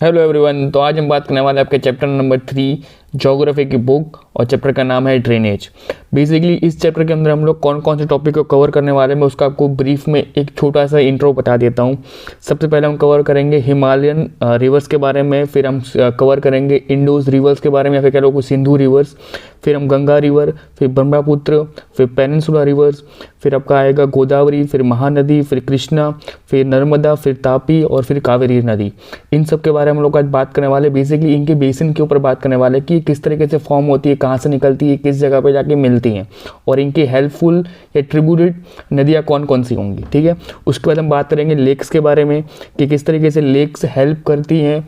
Hello everyone. तो आज हम बात करने वाले हैं आपके चैप्टर नंबर 3 ज्योग्राफी की बुक और चैप्टर का नाम है ड्रेनेज। बेसिकली इस चैप्टर के अंदर हम लोग कौन कौन से टॉपिक को कवर करने वाले हैं मैं उसका आपको ब्रीफ में एक छोटा सा इंट्रो बता देता हूँ। सबसे पहले हम कवर करेंगे हिमालयन रिवर्स के बारे में, फिर हम कवर करेंगे इंडोज रिवर्स के बारे में या फिर कह लो सिंधु रिवर्स, फिर हम गंगा रिवर, फिर ब्रह्मपुत्र, फिर पेनिनसुला रिवर्स, फिर आपका आएगा गोदावरी, फिर महानदी, फिर कृष्णा, फिर नर्मदा, फिर तापी और फिर कावेरी नदी। इन सब के बारे में हम लोग आज बात करने वाले, बेसिकली इनके बेसिन के ऊपर बात करने वाले कि किस तरीके से फॉर्म होती है, कहाँ से निकलती है, किस जगह पे जाके मिलती हैं और इनकी हेल्पफुल या ट्रिब्यूटेड नदियाँ कौन कौन सी होंगी। ठीक है, उसके बाद हम बात करेंगे लेक्स के बारे में कि किस तरीके से लेक्स हेल्प करती हैं,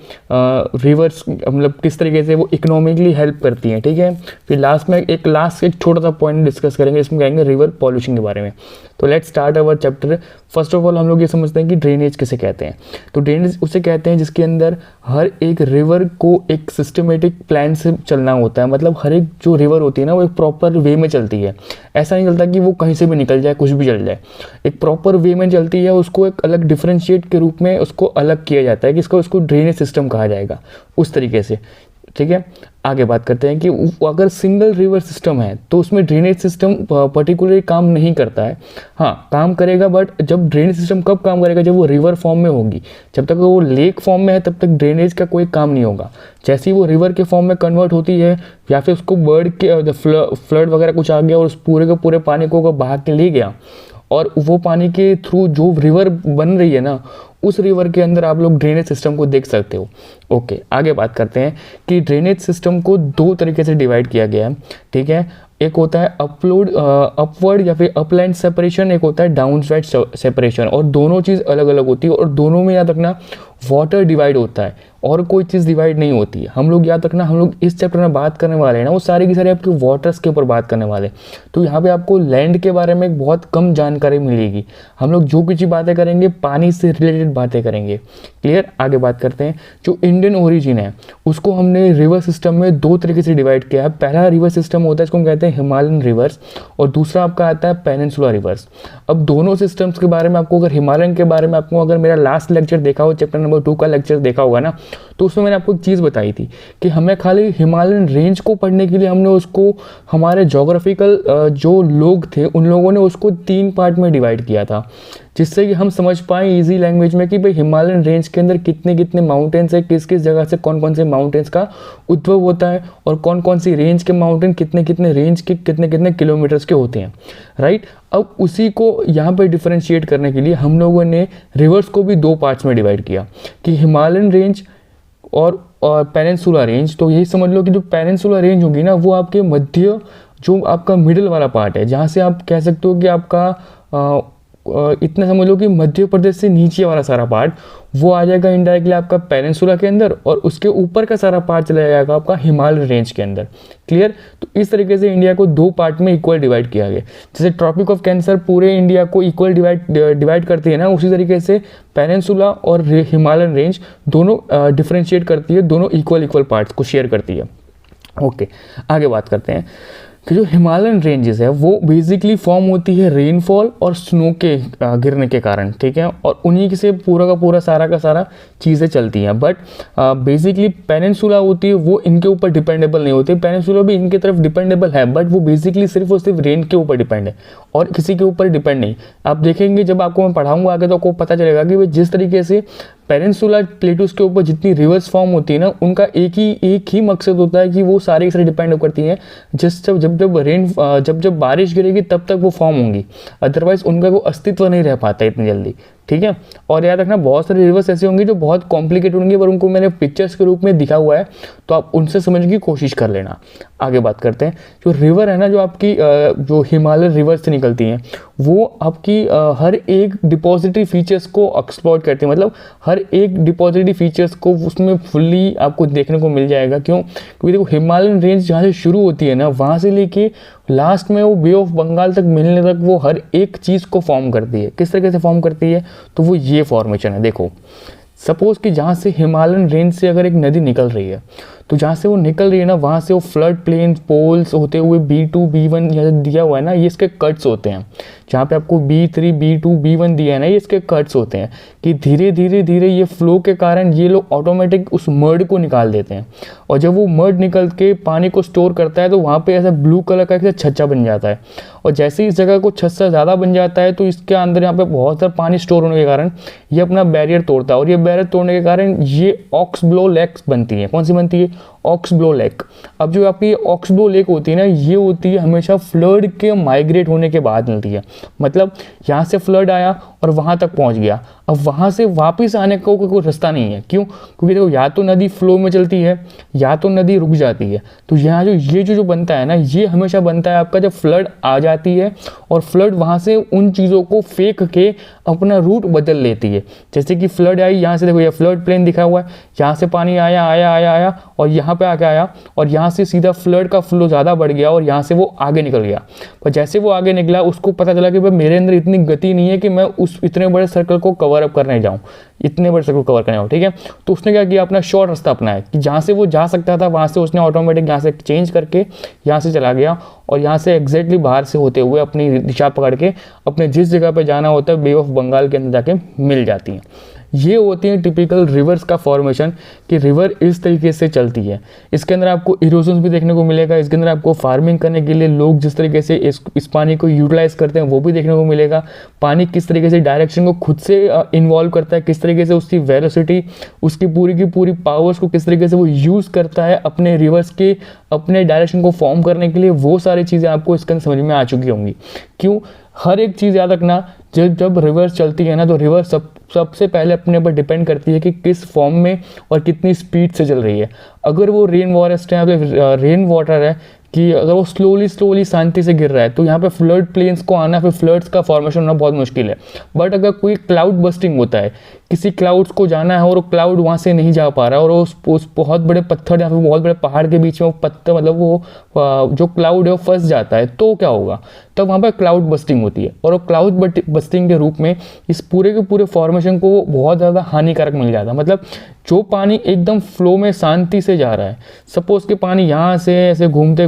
रिवर्स मतलब किस तरीके से वो इकोनॉमिकली हेल्प करती हैं। ठीक है, फिर लास्ट में एक छोटा सा पॉइंट डिस्कस करेंगे, इसमें कहेंगे रिवर पॉल्यूशन के बारे में। तो let's start our chapter. First of all हम लोग ये समझते हैं कि ड्रेनेज किसे कहते हैं। तो ड्रेनेज उसे कहते हैं जिसके अंदर हर एक रिवर को एक सिस्टमेटिक प्लान से चलना होता है, मतलब हर एक जो रिवर होती है ना वो एक प्रॉपर वे में चलती है। ऐसा नहीं चलता कि वो कहीं से भी निकल जाए, कुछ भी चल जाए, एक प्रॉपर वे में चलती है। उसको एक अलग डिफरेंशिएट के रूप में उसको अलग किया जाता है कि उसको ड्रेनेज सिस्टम कहा जाएगा, उस तरीके से। ठीक है, आगे बात करते हैं कि अगर सिंगल रिवर सिस्टम है तो उसमें ड्रेनेज सिस्टम पर्टिकुलरली काम नहीं करता है। हाँ, काम करेगा, बट जब ड्रेनेज सिस्टम कब काम करेगा, जब वो रिवर फॉर्म में होगी। जब तक वो लेक फॉर्म में है तब तक ड्रेनेज का कोई काम नहीं होगा। जैसे ही वो रिवर के फॉर्म में कन्वर्ट होती है या फिर उसको बर्ड के फ्लड वगैरह कुछ आ गया और उस पूरे के पूरे पानी को बहा के ले गया और वो पानी के थ्रू जो रिवर बन रही है ना, उस रिवर के अंदर आप लोग ड्रेनेज सिस्टम को देख सकते हो। ओके, आगे बात करते हैं कि ड्रेनेज सिस्टम को दो तरीके से डिवाइड किया गया है। ठीक है, एक होता है अपवर्ड या फिर अपलैंड सेपरेशन, एक होता है डाउनसाइड सेपरेशन, और दोनों चीज़ अलग अलग होती है और दोनों में याद रखना वाटर डिवाइड होता है और कोई चीज़ डिवाइड नहीं होती है। हम लोग याद रखना, हम लोग इस चैप्टर में बात करने वाले हैं ना वो सारी की सारी आपके वाटर्स के ऊपर बात करने वाले। तो यहाँ पे आपको लैंड के बारे में बहुत कम जानकारी मिलेगी। हम लोग जो कुछ बातें करेंगे पानी से रिलेटेड बातें करेंगे। क्लियर, आगे बात करते हैं। जो इंडियन ओरिजिन है उसको हमने रिवर सिस्टम में दो तरीके से डिवाइड किया है। पहला रिवर सिस्टम होता है इसको हम कहते हैं हिमालयन रिवर्स, और दूसरा आपका आता है पेनिनसुला रिवर्स। अब दोनों सिस्टम्स के बारे में आपको, अगर हिमालयन के बारे में आपको अगर मेरा लास्ट लेक्चर देखा हो, चैप्टर नंबर 2 का लेक्चर देखा होगा ना, तो उसमें मैंने आपको एक चीज़ बताई थी कि हमें खाली हिमालयन रेंज को पढ़ने के लिए हमने उसको, हमारे जोग्राफिकल जो लोग थे उन लोगों ने उसको 3 पार्ट में डिवाइड किया था, जिससे कि हम समझ पाएँ इजी लैंग्वेज में कि भाई हिमालयन रेंज के अंदर कितने कितने माउंटेन्स है, किस किस जगह से कौन कौन से माउंटेन्स का उद्भव होता है और कौन कौन सी रेंज के माउंटेन कितने कितने रेंज के कितने कितने किलोमीटर्स के होते हैं। राइट, अब उसी को यहाँ पे डिफरेंशिएट करने के लिए हम लोगों ने रिवर्स को भी 2 पार्ट्स में डिवाइड किया कि हिमालयन रेंज और पेनिनसुला रेंज। तो यही समझ लो कि जो पेनिनसुला रेंज होगी ना वो आपके मध्य, जो आपका मिडिल वाला पार्ट है, जहाँ से आप कह सकते हो कि आपका इतना समझ लो कि मध्य प्रदेश से नीचे वाला सारा पार्ट वो आ जाएगा इनडायरेक्टली आपका पेनिनसुला के अंदर, और उसके ऊपर का सारा पार्ट चला जाएगा आपका हिमालय रेंज के अंदर। क्लियर, तो इस तरीके से इंडिया को 2 पार्ट में इक्वल डिवाइड किया गया। जैसे ट्रॉपिक ऑफ कैंसर पूरे इंडिया को इक्वल डिवाइड करती है ना, उसी तरीके से पेनिनसुला और हिमालयन रेंज दोनों डिफ्रेंशिएट करती है, दोनों इक्वल पार्ट्स को शेयर करती है। ओके, आगे बात करते हैं कि जो हिमालयन रेंजेस है वो बेसिकली फॉर्म होती है रेनफॉल और स्नो के गिरने के कारण। ठीक है, और उन्हीं से पूरा का पूरा सारा का सारा चीज़ें चलती हैं। बट बेसिकली पेनिनसुला होती है वो इनके ऊपर डिपेंडेबल नहीं होती। पेनिनसुला भी इनकी तरफ डिपेंडेबल है, बट वो बेसिकली सिर्फ और सिर्फ रेन के ऊपर डिपेंड है और किसी के ऊपर डिपेंड नहीं। आप देखेंगे जब आपको मैं पढ़ाऊँगा आगे तो आपको पता चलेगा कि जिस तरीके से पेनिनसुला प्लेटूस के ऊपर जितनी रिवर्स फॉर्म होती है ना, उनका एक ही मकसद होता है कि वो सारे के सारे डिपेंड करती हैं जब बारिश गिरेगी तब तक वो फॉर्म होंगी, अदरवाइज उनका कोई अस्तित्व नहीं रह पाता इतनी जल्दी। ठीक है, और याद रखना बहुत सारे रिवर्स ऐसे होंगे जो बहुत कॉम्प्लिकेटेड होंगे, पर उनको मैंने पिक्चर्स के रूप में दिखा हुआ है, तो आप उनसे समझने की कोशिश कर लेना। आगे बात करते हैं, जो रिवर है ना, जो आपकी जो हिमालय रिवर से निकलती हैं वो आपकी हर एक डिपॉजिटरी फीचर्स को एक्सप्लॉइट करती है, मतलब हर एक डिपॉजिटरी फीचर्स को उसमें फुल्ली आपको देखने को मिल जाएगा। क्योंकि देखो हिमालयन रेंज जहाँ से शुरू होती है ना, वहाँ से लेके लास्ट में वो बे ऑफ बंगाल तक मिलने तक वो हर एक चीज़ को फॉर्म करती है। किस तरीके से फॉर्म करती है, तो वो ये फॉर्मेशन है। देखो सपोज कि जहाँ से हिमालयन रेंज से अगर एक नदी निकल रही है तो जहाँ से वो निकल रही है ना, वहाँ से वो फ्लड प्लेन पोल्स होते हुए B2 B1 यहाँ दिया हुआ है ना, ये इसके कट्स होते हैं। जहाँ पे आपको B3 B2 B1 दिया है ना, ये इसके कट्स होते हैं कि धीरे धीरे धीरे ये फ्लो के कारण ये लोग ऑटोमेटिक उस मर्ड को निकाल देते हैं। और जब वो मर्ड निकल के पानी को स्टोर करता है तो वहाँ पे ऐसा ब्लू कलर का एक छज्जा बन जाता है। और जैसे ही इस जगह को छज्जा ज़्यादा बन जाता है तो इसके अंदर यहाँ पे बहुत सारा पानी स्टोर होने के कारण ये अपना बैरियर तोड़ता है। और ये बैरियर तोड़ने के कारण ये ऑक्सब्लो लेक्स बनती है। कौन सी बनती है? ऑक्सब्लो लेक। अब जो आपकी ऑक्सब्लो लेक होती है ना, ये होती है हमेशा फ्लड के माइग्रेट होने के बाद मिलती है। मतलब यहाँ से फ्लड आया और वहाँ तक पहुँच गया, अब वहाँ से वापस आने का कोई रास्ता नहीं है। क्यों? क्योंकि देखो, या तो नदी फ्लो में चलती है या तो नदी रुक जाती है। तो यहाँ जो ये जो बनता है ना, ये हमेशा बनता है आपका जब फ्लड आ जाती है और फ्लड वहाँ से उन चीज़ों को फेंक के अपना रूट बदल लेती है। जैसे कि फ्लड आई, यहाँ से देखो ये फ्लड प्लेन दिखा हुआ है, यहाँ से पानी आया आया आया आया और यहाँ पे आके आया और यहाँ से सीधा फ्लड का फ्लो ज़्यादा बढ़ गया और यहाँ से वो आगे निकल गया। पर जैसे वो आगे निकला उसको पता चला कि भाई मेरे अंदर इतनी गति नहीं है कि मैं उस इतने बड़े सर्कल को कवर अप करने जाऊँ, इतने बड़े सर्कल कवर करने जाऊँ। ठीक है, तो उसने क्या किया, अपना शॉर्ट रास्ता अपनाया कि जहाँ से वो जा सकता था वहाँ से उसने ऑटोमेटिक यहाँ से चेंज करके यहाँ से चला गया और यहाँ से एग्जैक्टली बाहर से होते हुए अपनी दिशा पकड़ के अपने जिस जगह पे जाना होता है बे ऑफ बंगाल के अंदर जाके मिल जाती हैं। ये होती है टिपिकल रिवर्स का फॉर्मेशन कि रिवर इस तरीके से चलती है। इसके अंदर आपको इरोजन भी देखने को मिलेगा। इसके अंदर आपको फार्मिंग करने के लिए लोग जिस तरीके से इस पानी को यूटिलाइज करते हैं वो भी देखने को मिलेगा। पानी किस तरीके से डायरेक्शन को खुद से इन्वॉल्व करता है, किस तरीके से उसकी वेलोसिटी, उसकी पूरी की पूरी पावर्स को किस तरीके से वो यूज़ करता है अपने रिवर्स के अपने डायरेक्शन को फॉर्म करने के लिए, वो सारी चीज़ें आपको इसके अंदर समझ में आ चुकी होंगी। क्यों? हर एक चीज़ याद रखना, जब रिवर्स चलती है ना तो रिवर्स सबसे पहले अपने ऊपर डिपेंड करती है कि किस फॉर्म में और कितनी स्पीड से चल रही है। अगर वो रेन वाटर है कि अगर वो स्लोली शांति से गिर रहा है तो यहाँ पे फ्लड प्लेन्स को आना, फिर फ्लड्स का फॉर्मेशन होना बहुत मुश्किल है। बट अगर कोई क्लाउड बस्टिंग होता है, किसी क्लाउड्स को जाना है और वो क्लाउड वहाँ से नहीं जा पा रहा है और उस बहुत बड़े पत्थर या फिर बहुत बड़े पहाड़ के बीच में वो पत्थर मतलब वो जो क्लाउड है वो फंस जाता है, तो क्या होगा? तब वहाँ पर क्लाउड बस्टिंग होती है और वो क्लाउड बस्टिंग के रूप में इस पूरे के पूरे फॉर्मेशन को बहुत ज़्यादा हानिकारक मिल जाता है। मतलब जो पानी एकदम फ्लो में शांति से जा रहा है, सपोज कि पानी यहाँ से ऐसे घूमते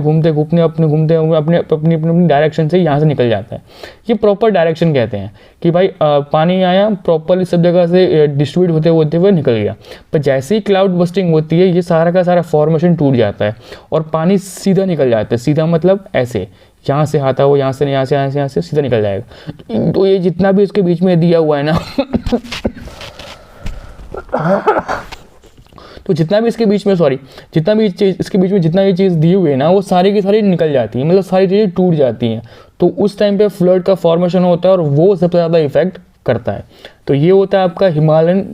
अपनी डायरेक्शन से यहाँ से निकल जाता है, ये प्रॉपर डायरेक्शन कहते हैं कि भाई पानी आया प्रॉपरली सब जगह से डिस्ट्रीब्यूट होते हुए निकल गया। पर जैसे ही क्लाउड बस्टिंग होती है ये सारा का सारा फॉर्मेशन टूट जाता है और पानी सीधा निकल जाता है। सीधा मतलब ऐसे यहाँ से आता है वो, यहाँ से सीधा निकल जाएगा। तो ये जितना भी इसके बीच में दिया हुआ है ना तो जितना भी इसके बीच में जितना ये चीज़ दी हुई है ना, वो सारी की सारी निकल जाती है, मतलब सारी चीज़ें टूट जाती हैं। तो उस टाइम पे फ्लड का फॉर्मेशन होता है और वो सबसे ज़्यादा इफेक्ट करता है। तो ये होता है आपका हिमालयन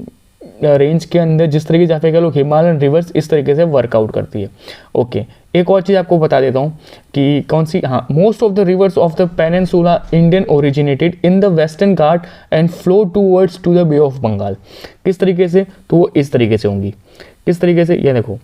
रेंज के अंदर जिस तरीके से आप लोग हिमालयन रिवर्स इस तरीके से वर्कआउट करती है। ओके, एक और चीज़ आपको बता देता हूँ कि कौन सी, हाँ, most of the rivers of the peninsula Indian originated in the Western Ghat and flow towards to the bay of Bengal. किस तरीके से? तो वो इस तरीके से होंगी। किस तरीके से? ये देखो,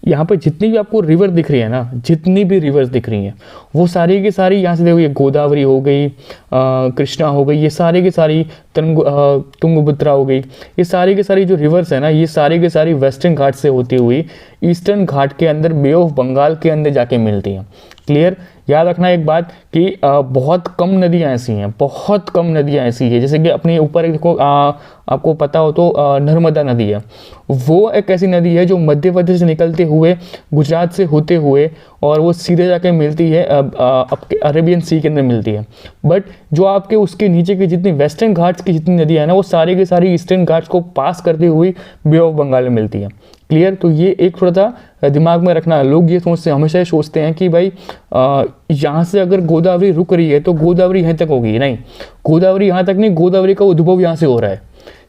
यहाँ पर जितनी भी आपको रिवर दिख रही है ना, जितनी भी रिवर्स दिख रही हैं वो सारी की सारी यहाँ से देखो, ये गोदावरी हो गई, कृष्णा हो गई, ये सारी की सारी तुंगभद्रा हो गई, ये सारी की सारी जो रिवर्स है ना, ये सारी की सारी वेस्टर्न घाट से होती हुई ईस्टर्न घाट के अंदर बे ऑफ बंगाल के अंदर जाके मिलती हैं। क्लियर? याद रखना एक बात कि बहुत कम नदियाँ ऐसी हैं, बहुत कम नदियाँ ऐसी है, जैसे कि अपने ऊपर एक देखो, आपको पता हो तो नर्मदा नदी है, वो एक ऐसी नदी है जो मध्य प्रदेश से निकलते हुए गुजरात से होते हुए और वो सीधे जाके मिलती है आपके अरेबियन सी के अंदर मिलती है। बट जो आपके उसके नीचे की जितनी वेस्टर्न घाट्स की जितनी नदियाँ हैं ना, वो सारी की सारी ईस्टर्न घाट्स को पास करते हुए बे ऑफ बंगाल में मिलती है। क्लियर? तो ये एक थोड़ा सा दिमाग में रखना। लोग ये हमेशा सोचते हैं कि भाई यहाँ से अगर गोदावरी रुक रही है तो गोदावरी यहाँ तक होगी, नहीं, गोदावरी यहाँ तक नहीं, गोदावरी का उद्भव यहाँ से हो रहा है।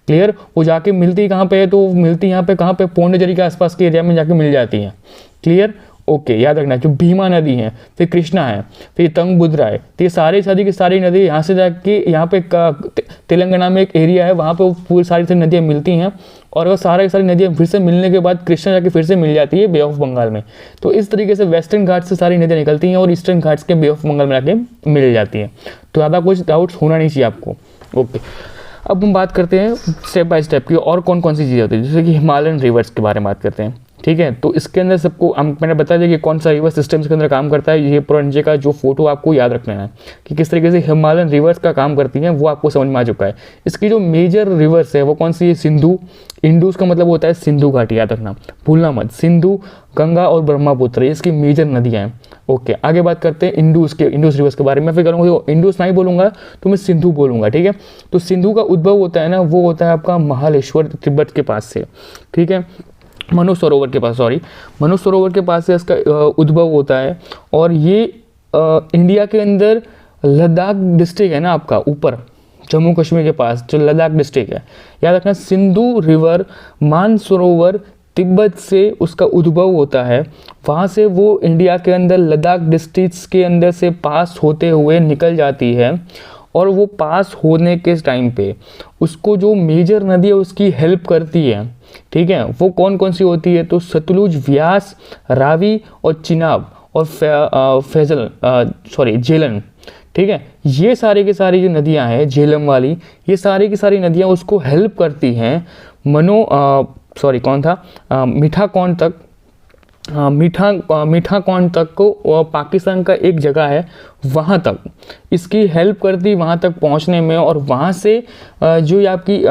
क्लियर? वो जाके मिलती कहाँ पे है? तो मिलती यहाँ पे, कहाँ पे? पौंडीचेरी के आसपास के एरिया में जाके मिल जाती हैं। क्लियर? ओके, याद रखना। जो भीमा नदी है, फिर कृष्णा है, फिर तुंगभद्रा है, तो ये सारी की सारी नदी यहाँ से जाके यहाँ पे तेलंगाना में एक एरिया है, वहाँ पे वो पूरी सारी नदियाँ मिलती हैं और वो सारी नदियाँ फिर से मिलने के बाद कृष्णा जाके फिर से मिल जाती है बे ऑफ बंगाल में। तो इस तरीके से वेस्टर्न घाट से सारी नदियाँ निकलती हैं और ईस्टर्न घाट्स के बे ऑफ बंगाल में जाके मिल जाती हैं। तो ज़्यादा कुछ डाउट्स होना नहीं चाहिए आपको। ओके, अब हम बात करते हैं स्टेप बाय स्टेप की और कौन कौन सी चीज़ें होती है, जैसे कि हिमालयन रिवर्स के बारे में बात करते हैं। ठीक है। तो इसके अंदर सबको मैंने बता दिया कि कौन सा रिवर सिस्टम इसके अंदर काम करता है। ये पूरा नीचे का जो फोटो आपको याद रखना है कि किस तरीके से हिमालयन रिवर्स का काम करती हैं, वो आपको समझ में आ चुका है। इसकी जो मेजर रिवर्स है वो कौन सी है? सिंधु। इंडूस का मतलब होता है सिंधु घाटी, याद रखना, भूलना मत। सिंधु, गंगा और ब्रह्मपुत्र ये इसकी मेजर नदियाँ हैं। ओके, आगे बात करते हैं इंडूस रिवर्स के बारे में। फिर करूँगा इंडूस नहीं बोलूँगा तो मैं सिंधु बोलूँगा, ठीक है। तो सिंधु का उद्भव होता है ना, वो होता है आपका महालेश्वर तिब्बत के पास से, ठीक है, मनु सरोवर के पास, मनु सरोवर के पास से इसका उद्भव होता है। और ये इंडिया के अंदर लद्दाख डिस्ट्रिक्ट है ना आपका, ऊपर जम्मू कश्मीर के पास जो लद्दाख डिस्ट्रिक्ट है, याद रखना। सिंधु रिवर मानसरोवर तिब्बत से उसका उद्भव होता है, वहाँ से वो इंडिया के अंदर लद्दाख डिस्ट्रिक्ट्स के अंदर से पास होते हुए निकल जाती है। और वो पास होने के टाइम पे उसको जो मेजर नदी है उसकी हेल्प करती है, ठीक है। वो कौन कौन सी होती है? तो सतलुज, व्यास, रावी और चिनाब और झेलम, ठीक है। ये सारी की सारी जो नदियां हैं झेलम वाली, ये सारी की सारी नदियां उसको हेल्प करती हैं मीठाकौंड तक। मीठाकौंड तक को पाकिस्तान का एक जगह है, वहाँ तक इसकी हेल्प करती, वहाँ तक पहुँचने में। और वहाँ से जो आपकी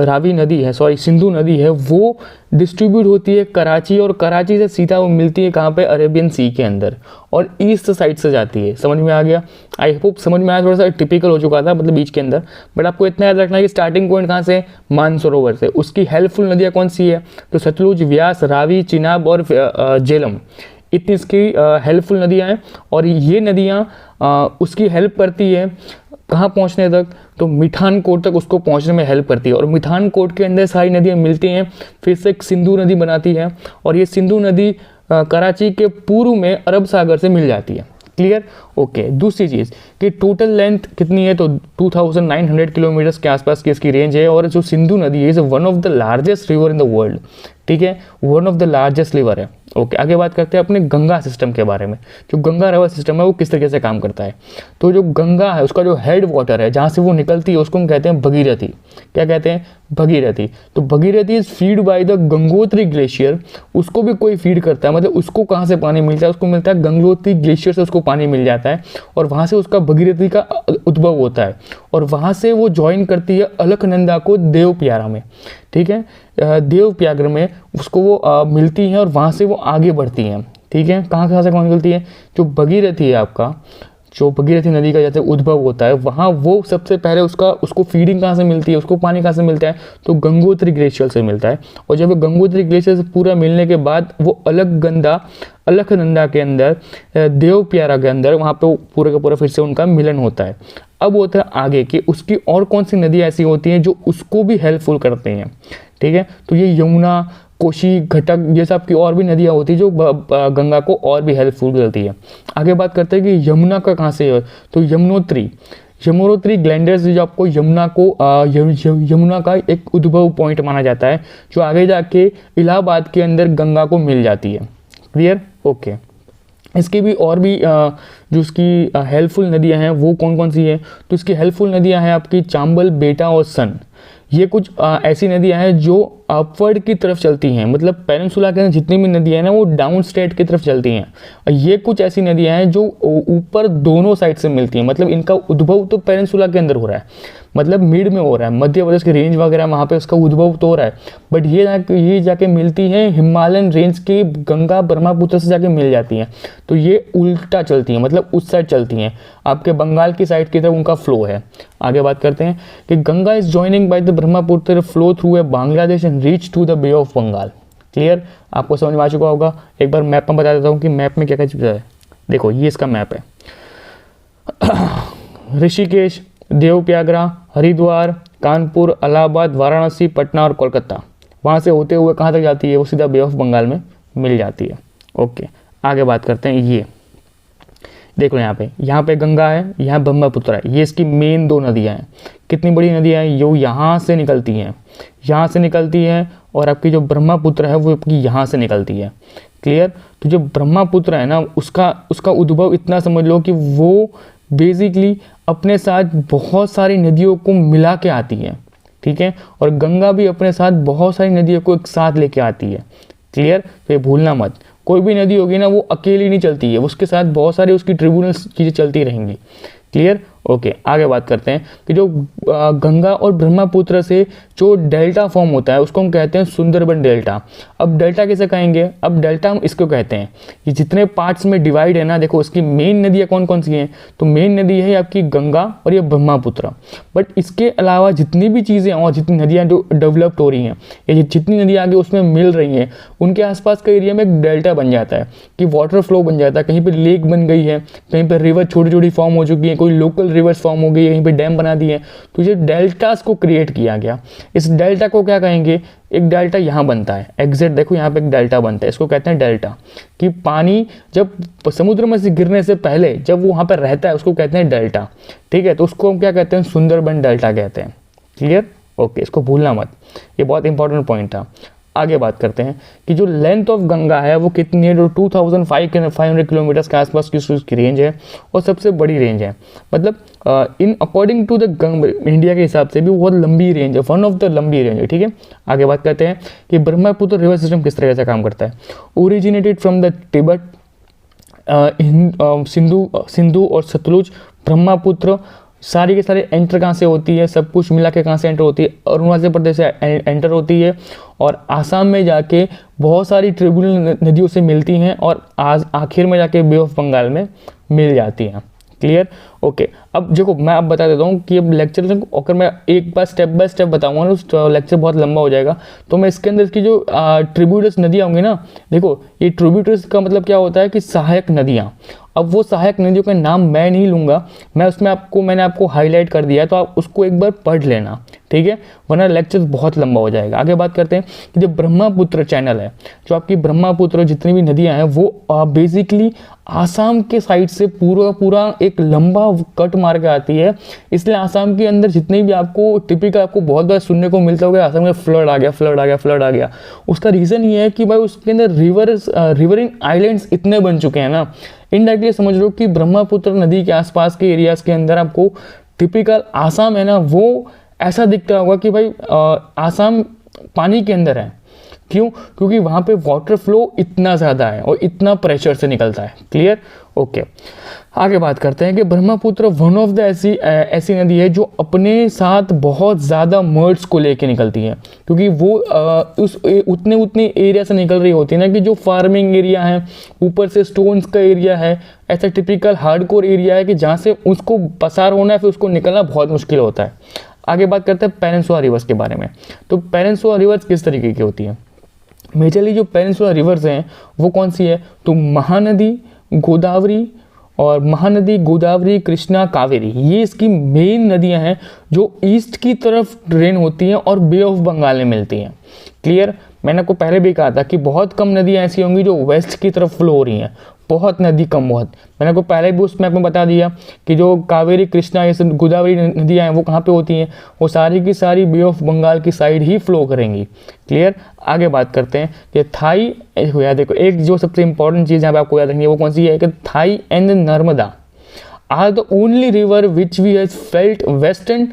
रावी नदी है, सिंधु नदी है, वो डिस्ट्रीब्यूट होती है कराची, और कराची से सीधा वो मिलती है कहाँ पे? अरेबियन सी के अंदर, और ईस्ट साइड से जाती है। समझ में आ गया? आई होप समझ में आया। थोड़ा सा टिपिकल हो चुका था मतलब बीच के अंदर, बट आपको इतना याद रखना है कि स्टार्टिंग पॉइंट कहाँ से? मानसरोवर से। उसकी हेल्पफुल नदियाँ कौन सी है? तो सतलुज, व्यास, रावी, चिनाब और झेलम, इतनी इसकी हेल्पफुल नदियाँ हैं। और ये नदियाँ उसकी हेल्प करती है कहाँ पहुँचने तक? तो मिठानकोट तक उसको पहुँचने में हेल्प करती है। और मिठानकोट के अंदर सारी नदियाँ मिलती हैं, फिर से एक सिंधु नदी बनाती है। और ये सिंधु नदी कराची के पूर्व में अरब सागर से मिल जाती है। क्लियर? ओके। दूसरी चीज़ कि टोटल लेंथ कितनी है? तो 2900 किलोमीटर्स के आसपास की इसकी रेंज है। और जो सिंधु नदी है is one of the largest river in the world, ठीक है, one of the largest river है। ओके, आगे बात करते हैं अपने गंगा सिस्टम के बारे में। जो गंगा रिवर सिस्टम है वो किस तरीके से काम करता है? तो जो गंगा है उसका जो हेड वाटर है जहाँ से वो निकलती है उसको हम कहते हैं भगीरथी। क्या कहते हैं? भगीरथी। तो Bhagirathi is feed by the Gangotri glacier. उसको भी कोई फीड करता है, मतलब उसको कहाँ से पानी मिलता है? उसको मिलता है गंगोत्री ग्लेशियर से, उसको पानी मिल जाता है और वहाँ से उसका भगीरथी का उद्भव होता है। और वहाँ से वो ज्वाइन करती है अलकनंदा को देवप्यारा में, ठीक है, देवप्यागर में उसको वो मिलती हैं और वहाँ से वो आगे बढ़ती हैं, ठीक है। कहाँ से कौन निकलती है? जो भगीरथी है आपका, जो भगीरथी नदी का जैसे उद्भव होता है वहाँ वो सबसे पहले उसको फीडिंग कहाँ से मिलती है? उसको पानी कहाँ से मिलता है? तो गंगोत्री ग्लेशियर से मिलता है। और जब गंगोत्री ग्लेशियर से पूरा मिलने के बाद वो अलकनंदा के अंदर देवप्यारा के अंदर वहाँ पे पूरे का पूरा फिर से उनका मिलन होता है। अब होता है आगे कि उसकी और कौन सी नदियाँ ऐसी होती हैं जो उसको भी हेल्पफुल करते हैं, ठीक है। तो ये यमुना, कोशी, घटक, ये सब की और भी नदियाँ होती है जो गंगा को और भी हेल्पफुल करती है। आगे बात करते हैं कि यमुना का कहाँ से है? तो यमुनोत्री ग्लैंडर्स जो आपको यमुना का एक उद्भव पॉइंट माना जाता है जो आगे जाके इलाहाबाद के अंदर गंगा को मिल जाती है। क्लियर? ओके। इसकी भी और भी जो उसकी हेल्पफुल नदियां हैं वो कौन कौन सी हैं? तो इसकी हेल्पफुल नदियां हैं आपकी चांबल, बेटा और सन। ये कुछ ऐसी नदियां हैं जो अपवर्ड की तरफ चलती हैं, मतलब पेनिनसुला के अंदर जितनी भी नदियां हैं ना वो डाउन स्ट्रेट की तरफ चलती हैं। और ये कुछ ऐसी नदियां हैं जो ऊपर दोनों साइड से मिलती हैं, मतलब इनका उद्भव तो पेनिनसुला के अंदर हो रहा है, मतलब मिड में हो रहा है, मध्य प्रदेश की रेंज वगैरह वहाँ पे उसका उद्भव तो हो रहा है, बट ये जाके मिलती हैं हिमालयन रेंज की गंगा ब्रह्मपुत्र से जाके मिल जाती हैं। तो ये उल्टा चलती हैं, मतलब उस साइड चलती हैं, आपके बंगाल की साइड की तरफ उनका फ्लो है। आगे बात करते हैं कि Ganga is joining by the Brahmaputra flow through a Bangladesh and reach to the bay of Bengal. Clear? आपको समझ में आ चुका होगा। एक बार मैप में बता देता हूँ कि मैप में क्या क्या चीज़ है। देखो ये इसका मैप है। ऋषिकेश, देवप्यागरा, हरिद्वार, कानपुर, इलाहाबाद, वाराणसी, पटना और कोलकाता, वहाँ से होते हुए कहाँ तक जाती है? वो सीधा बे ऑफ बंगाल में मिल जाती है। ओके, आगे बात करते हैं। ये देखो यहाँ पे गंगा है, यहाँ ब्रह्मपुत्र है, ये इसकी मेन दो नदियाँ हैं। कितनी बड़ी नदियाँ हैं? यो यहाँ से निकलती हैं, और आपकी जो ब्रह्मपुत्र है वो आपकी यहाँ से निकलती है। क्लियर? तो जो ब्रह्मपुत्र है ना उसका उद्भव इतना समझ लो कि वो बेसिकली अपने साथ बहुत सारी नदियों को मिला के आती है, ठीक है, और गंगा भी अपने साथ बहुत सारी नदियों को एक साथ लेके आती है। क्लियर, तो ये भूलना मत। कोई भी नदी होगी ना वो अकेली नहीं चलती है, उसके साथ बहुत सारी उसकी ट्रिब्यूनल चीज़ें चलती रहेंगी। Clear, okay. आगे बात करते हैं कि जो गंगा और ब्रह्मपुत्र से जो डेल्टा फॉर्म होता है उसको हम कहते हैं सुंदरबन डेल्टा। अब डेल्टा कैसे कहेंगे, अब डेल्टा हम इसको कहते हैं कि जितने पार्ट्स में डिवाइड है ना, देखो इसकी मेन नदियाँ कौन कौन सी हैं, तो मेन नदी है आपकी गंगा और ये ब्रह्मपुत्र। बट इसके अलावा जितनी भी चीज़ें और जितनी नदियाँ जो डेवलप्ड हो रही हैं या जितनी नदियाँ आगे उसमें मिल रही हैं, उनके आसपास का एरिया में एक डेल्टा बन जाता है कि वाटर फ्लो बन जाता है। कहीं पर लेक बन गई है, कहीं पर रिवर छोटी छोटी फॉर्म हो चुकी है, कोई लोकल रिवर्स फॉर्म हो गई, यहीं पे डैम बना दिए, तो ये डेल्टास को क्रिएट किया गया। इस डेल्टा को क्या कहेंगे, एक डेल्टा यहाँ बनता है, एग्जैक्ट देखो यहाँ पे एक डेल्टा बनता है, इसको कहते हैं डेल्टा। कि पानी जब समुद्र में से गिरने से पहले जब वो वहाँ पर रहता है उसको कहते हैं डेल्टा। ठीक है, तो उसको हम क्या कहते हैं, सुंदरबन डेल्टा कहते हैं। क्लियर, ओके, इसको भूलना मत, ये बहुत इंपॉर्टेंट पॉइंट था। आगे बात करते हैं कि जो लेंथ ऑफ गंगा है वो कितनी है, जो 2500 किलोमीटर के आसपास की उसकी रेंज है और सबसे बड़ी रेंज है। मतलब in according to the India के हिसाब से भी बहुत लंबी रेंज है, वन ऑफ द लंबी रेंज है। ठीक है, आगे बात करते हैं कि ब्रह्मपुत्र रिवर सिस्टम किस तरह से काम करता है। Originated from the Tibet, Sindhu और सतलुज। ब्रह्मपुत्र सारी के सारे एंटर कहाँ से होती है, सब कुछ मिला के कहाँ से एंटर होती है, अरुणाचल प्रदेश से एंटर होती है और आसाम में जाके बहुत सारी ट्रिब्यूनल नदियों से मिलती हैं और आज आखिर में जाके बे ऑफ बंगाल में मिल जाती हैं। Clear, okay. अब देखो मैं अब बता देता हूँ कि अब लेक्चर अगर मैं एक बार स्टेप बाय स्टेप बताऊंगा ना तो लेक्चर बहुत लंबा हो जाएगा। तो मैं इसके अंदर की जो ट्रिब्यूटर्स नदियाँ होंगी ना, देखो ये ट्रिब्यूटर्स का मतलब क्या होता है कि सहायक नदियाँ। अब वो सहायक नदियों का नाम मैं नहीं लूँगा, मैं उसमें मैंने आपको हाईलाइट कर दिया है, तो आप उसको एक बार पढ़ लेना। ठीक है, वरना लेक्चर बहुत लंबा हो जाएगा। आगे बात करते हैं कि जो ब्रह्मपुत्र चैनल है, जो आपकी ब्रह्मपुत्र जितनी भी नदियाँ हैं वो बेसिकली आसाम के साइड से पूरा एक लंबा कट मार के आती है। इसलिए आसाम के अंदर जितने भी आपको टिपिकल आपको बहुत बार सुनने को मिलता होगा आसाम में फ्लड आ गया। उसका रीज़न ये है कि भाई उसके अंदर रिवरिंग आइलैंड्स इतने बन चुके हैं ना। इनडायरेक्टली समझ लो कि ब्रह्मपुत्र नदी के आसपास के एरियाज़ के अंदर आपको टिपिकल आसाम है ना वो ऐसा दिखता होगा कि भाई आसाम पानी के अंदर है। क्यों, क्योंकि वहाँ पे वाटर फ्लो इतना ज़्यादा है और इतना प्रेशर से निकलता है। Clear, okay. आगे बात करते हैं कि ब्रह्मपुत्र वन ऑफ द ऐसी नदी है जो अपने साथ बहुत ज़्यादा मर्ड्स को लेके निकलती है, क्योंकि वो उतने एरिया से निकल रही होती है ना कि जो फार्मिंग एरिया है, ऊपर से स्टोन्स का एरिया है, ऐसा टिपिकल हार्डकोर एरिया है कि जहाँ से उसको पसार होना है फिर उसको निकलना बहुत मुश्किल होता है। आगे बात करते हैं पेनिनसुला रिवर्स के बारे में। तो पेनिनसुला रिवर्स किस तरीके की होती है, मेजरली जो पेनिनसुला रिवर्स हैं वो कौन सी है, तो महानदी, गोदावरी, कृष्णा, कावेरी, ये इसकी मेन नदियां हैं जो ईस्ट की तरफ ड्रेन होती हैं और बे ऑफ बंगाल में मिलती हैं। क्लियर, मैंने आपको पहले भी कहा था कि बहुत कम नदियां ऐसी होंगी जो वेस्ट की तरफ फ्लो हो रही हैं, बहुत नदी कम, बहुत। मैंने आपको पहले भी उस मैप में बता दिया कि जो कावेरी, कृष्णा, ये सब गोदावरी नदियाँ हैं वो कहाँ पे होती हैं, वो सारी की सारी बे ऑफ बंगाल की साइड ही फ्लो करेंगी। क्लियर, आगे बात करते हैं कि थाई, याद देखो एक जो सबसे इंपॉर्टेंट चीज़ यहाँ पे आपको याद रखनी है वो कौन सी है कि थाई and Narmada are the only river which we has felt western,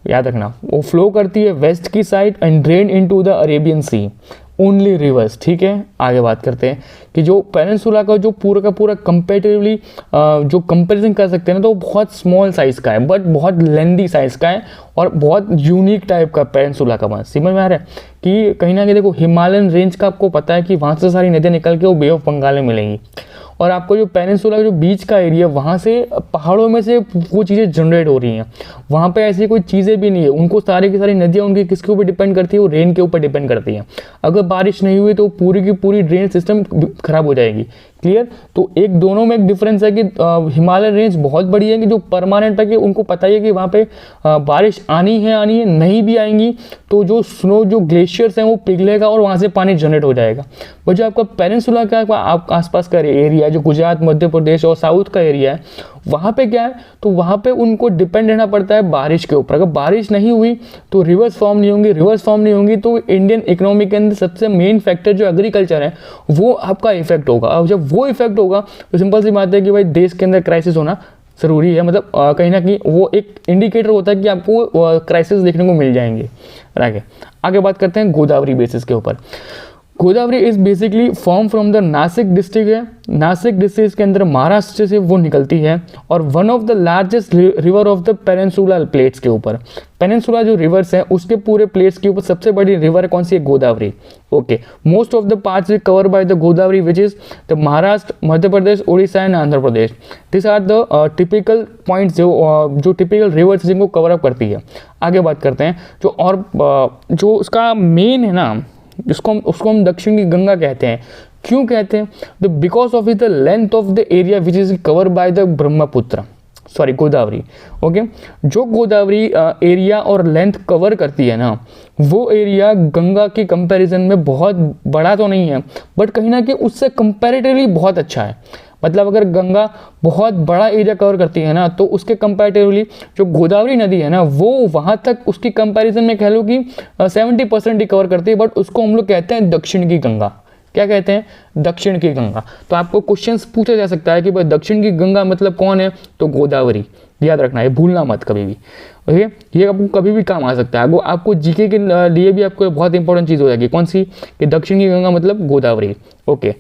याद रखना वो फ्लो करती है वेस्ट की side and drain into the Arabian sea, only rivers. ठीक है, आगे बात करते हैं कि जो पेनिनसुला का जो पूरा का पूरा कंपेरेटिवली जो कंपैरिजन कर सकते हैं ना, तो वो बहुत स्मॉल साइज़ का है बट बहुत लेंदी साइज़ का है और बहुत यूनिक टाइप का पेनिनसुला का बात समझ में आ रहा है कि कहीं ना कहीं देखो हिमालयन रेंज का आपको पता है कि वहाँ से सारी नदियाँ निकल के वो बे ऑफ बंगाल में मिलेंगी और आपको जो पेनिनसुला जो बीच का एरिया वहाँ से पहाड़ों में से वो चीज़ें जनरेट हो रही हैं। वहाँ पे ऐसी कोई चीज़ें भी नहीं है, उनको सारी की सारी नदियाँ उनकी किसके ऊपर डिपेंड करती है, वो रेन के ऊपर डिपेंड करती हैं। अगर बारिश नहीं हुई तो पूरी की पूरी ड्रेन सिस्टम खराब हो जाएगी। क्लियर, तो एक दोनों में एक डिफरेंस है कि हिमालयन रेंज बहुत बड़ी है कि जो परमानेंट है कि उनको पता ही है कि वहाँ पे बारिश आनी है, नहीं भी आएंगी तो जो स्नो जो ग्लेशियर्स हैं वो पिघलेगा और वहाँ से पानी जनरेट हो जाएगा। बट जो आपका पेनिनसुला का आसपास का एरिया जो गुजरात, मध्य प्रदेश और साउथ का एरिया है वहाँ पे क्या है, तो वहाँ पे उनको डिपेंड रहना पड़ता है बारिश के ऊपर। अगर बारिश नहीं हुई तो रिवर्स फॉर्म नहीं होंगी तो इंडियन इकोनॉमी के अंदर सबसे मेन फैक्टर जो एग्रीकल्चर है वो आपका इफेक्ट होगा। और जब वो इफेक्ट होगा तो सिंपल सी बात है कि भाई देश के अंदर क्राइसिस होना ज़रूरी है, मतलब कहीं ना कहीं वो एक इंडिकेटर होता है कि आपको क्राइसिस देखने को मिल जाएंगे। आगे बात करते हैं गोदावरी बेसिस के ऊपर। Godavari is basically form from the Nashik district है, नासिक डिस्ट्रिक्ट के अंदर महाराष्ट्र से वो निकलती है और one of the largest river of the peninsula plates के ऊपर, पेनिनसुला जो रिवर्स है उसके पूरे प्लेट्स के ऊपर सबसे बड़ी रिवर कौन सी है, Godavari. Okay, most of the parts is cover by the Godavari which is the Maharashtra, Madhya Pradesh, Orissa and Andhra Pradesh. This are the typical points जो टिपिकल रिवर्स जिनको कवर अप करती है। आगे बात करते हैं जो उसका मेन है ना, उसको हम दक्षिण की गंगा कहते हैं। क्यों कहते हैं? The because of the length of the area which is cover by the Brahmaputra, sorry Godavari. Okay, जो गोदावरी एरिया और लेंथ कवर करती है ना, वो एरिया गंगा के कंपैरिजन में बहुत बड़ा तो नहीं है, बट कहीं ना कहीं उससे कंपैरेटिवली बहुत अच्छा है। मतलब अगर गंगा बहुत बड़ा एरिया कवर करती है ना, तो उसके कंपैरेटिवली जो गोदावरी नदी है ना, वो वहाँ तक उसकी कंपैरिजन में कह लो कि 70% ही कवर करती है, बट उसको हम लोग कहते हैं दक्षिण की गंगा। क्या कहते हैं? दक्षिण की गंगा। तो आपको क्वेश्चंस पूछा जा सकता है कि भाई दक्षिण की गंगा मतलब कौन है, तो गोदावरी। याद रखना है, भूलना मत कभी भी। ओके, ये आपको कभी भी काम आ सकता है। वो आपको जीके के लिए भी आपको बहुत इंपॉर्टेंट चीज़ हो जाएगी। कौन सी? कि दक्षिण की गंगा मतलब गोदावरी। ओके,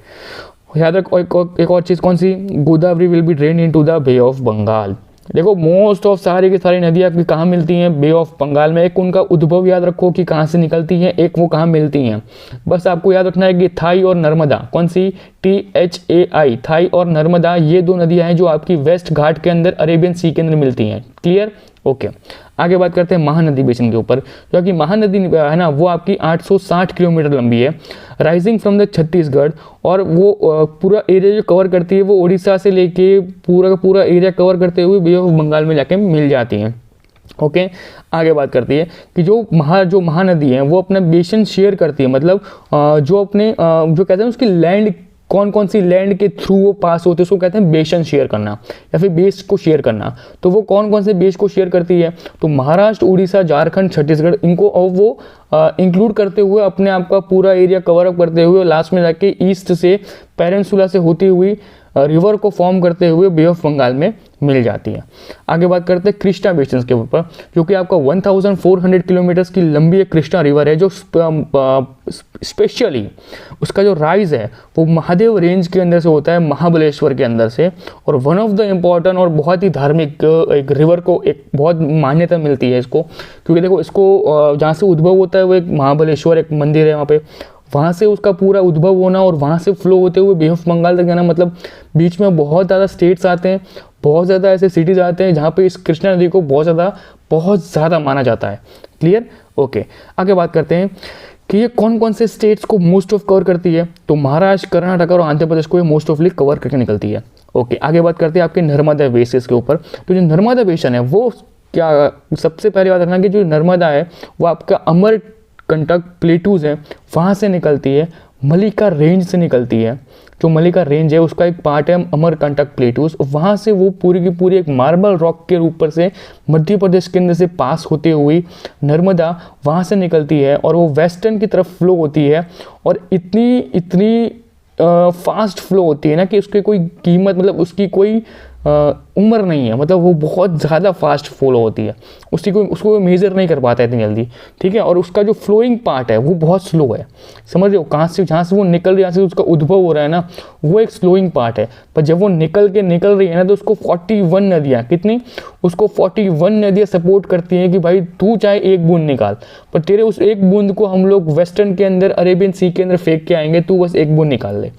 याद रखो एक और चीज़ कौन सी, Godavari will be drain into the bay of Bengal. देखो मोस्ट ऑफ सारी की सारी नदियाँ आपकी कहाँ मिलती हैं? बे ऑफ बंगाल में। एक उनका उद्भव याद रखो कि कहाँ से निकलती हैं, एक वो कहाँ मिलती हैं। बस आपको याद रखना है कि थाई और नर्मदा, कौन सी? THAI, थाई और नर्मदा, ये दो नदियाँ हैं जो आपकी वेस्ट घाट के अंदर अरेबियन सी के अंदर मिलती हैं। क्लियर? ओके, आगे बात करते हैं महानदी बेसिन के ऊपर। जो कि महानदी है ना, वो आपकी 860 किलोमीटर लंबी है, राइजिंग फ्रॉम द छत्तीसगढ़, और वो पूरा एरिया जो कवर करती है वो उड़ीसा से लेके पूरा का पूरा एरिया कवर करते हुए बे ऑफ बंगाल में जाके मिल जाती हैं। ओके, आगे बात करती है कि जो महानदी है वो अपना बेसिन शेयर करती है, मतलब जो कहते हैं उसकी लैंड, कौन कौन सी लैंड के थ्रू वो पास होते हैं, उसको कहते हैं बेसन शेयर करना या फिर बेस को शेयर करना। तो वो कौन कौन से बेस को शेयर करती है? तो महाराष्ट्र, उड़ीसा, झारखंड, छत्तीसगढ़, इनको और वो इंक्लूड करते हुए अपने आप का पूरा एरिया कवर अप करते हुए लास्ट में जाके ईस्ट से पेनिनसुला से होती हुई रिवर को फॉर्म करते हुए बे ऑफ बंगाल में मिल जाती है। आगे बात करते हैं कृष्णा बेसिन के ऊपर, जो कि आपका 1400 किलोमीटर्स की लंबी एक कृष्णा रिवर है, जो स्पेशली उसका जो राइज है वो महादेव रेंज के अंदर से होता है, महाबलेश्वर के अंदर से। और वन ऑफ द इम्पॉर्टेंट और बहुत ही धार्मिक एक रिवर को एक बहुत मान्यता मिलती है इसको, क्योंकि देखो इसको जहाँ से उद्भव होता है वो एक महाबलेश्वर एक मंदिर है वहाँ पे, वहाँ से उसका पूरा उद्भव होना और वहाँ से फ्लो होते हुए बे ऑफ बंगाल तक जाना, मतलब बीच में बहुत ज़्यादा स्टेट्स आते हैं, बहुत ज़्यादा ऐसे सिटीज़ आते हैं जहाँ पे इस कृष्णा नदी को बहुत ज़्यादा माना जाता है। क्लियर? ओके, आगे बात करते हैं कि ये कौन कौन से स्टेट्स को मोस्ट ऑफ कवर करती है। तो महाराष्ट्र, कर्नाटक और आंध्र प्रदेश को ये मोस्ट ऑफली कवर करके निकलती है। ओके, आगे बात करते हैं आपके नर्मदा बेसिन के ऊपर। तो जो नर्मदा बेसिन है वो क्या, सबसे पहले बात रखना कि जो नर्मदा है वो आपका अमरकंटक प्लेटूज है वहाँ से निकलती है, मलिका रेंज से निकलती है। जो मलिका रेंज है उसका एक पार्ट है अमरकंटक प्लेटूज, वहाँ से वो पूरी की पूरी एक मार्बल रॉक के ऊपर से मध्य प्रदेश के अंदर से पास होते हुए नर्मदा वहाँ से निकलती है और वो वेस्टर्न की तरफ फ्लो होती है। और इतनी फास्ट फ्लो होती है ना कि उसकी कोई कीमत, मतलब उसकी कोई उम्र नहीं है, मतलब वो बहुत ज़्यादा फास्ट फ्लो होती है, उसको मेज़र नहीं कर पाता है इतनी जल्दी। ठीक है, और उसका जो फ्लोइंग पार्ट है वो बहुत स्लो है, समझ रहे हो? जहाँ से वो निकल रही है, जहाँ से उसका उद्भव हो रहा है ना, वो एक स्लोइंग पार्ट है। पर जब वो निकल रही है ना, तो उसको 41 नदियाँ, कितनी? उसको 41 नदियाँ सपोर्ट करती हैं कि भाई तू चाहे एक बूंद निकाल, पर तेरे उस एक बूंद को हम लोग वेस्टर्न के अंदर अरेबियन सी के अंदर फेंक के आएंगे, तू बस एक बूंद निकाल ले।